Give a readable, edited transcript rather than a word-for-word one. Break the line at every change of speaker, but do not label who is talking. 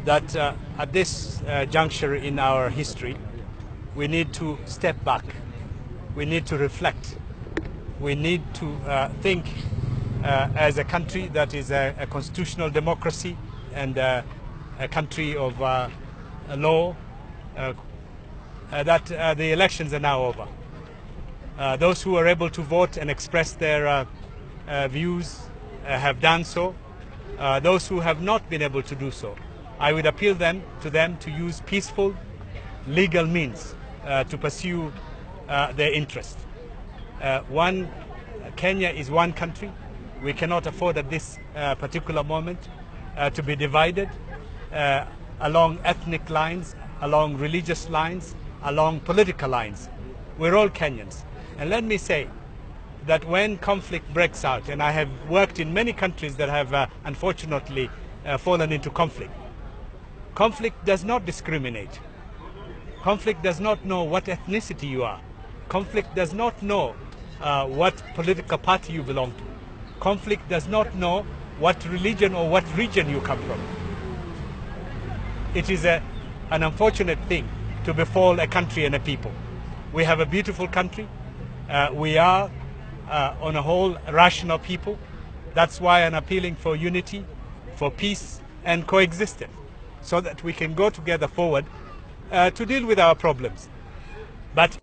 that at this juncture in our history, we need to step back. We need to reflect. We need to think as a country that is a constitutional democracy and a country of law, that the elections are now over. Those who are able to vote and express their views have done so. Those who have not been able to do so, I would appeal to them to use peaceful, legal means to pursue their interest. Kenya is one country. We cannot afford at this particular moment to be divided along ethnic lines, along religious lines, along political lines. We're all Kenyans. And let me say that when conflict breaks out, and I have worked in many countries that have unfortunately fallen into conflict, conflict does not discriminate. Conflict does not know what ethnicity you are. Conflict does not know what political party you belong to. Conflict does not know what religion or what region you come from. It is an unfortunate thing to befall a country and a people. We have a beautiful country. We are, on a whole, rational people. That's why I'm appealing for unity, for peace and coexistence, so that we can go together forward to deal with our problems. But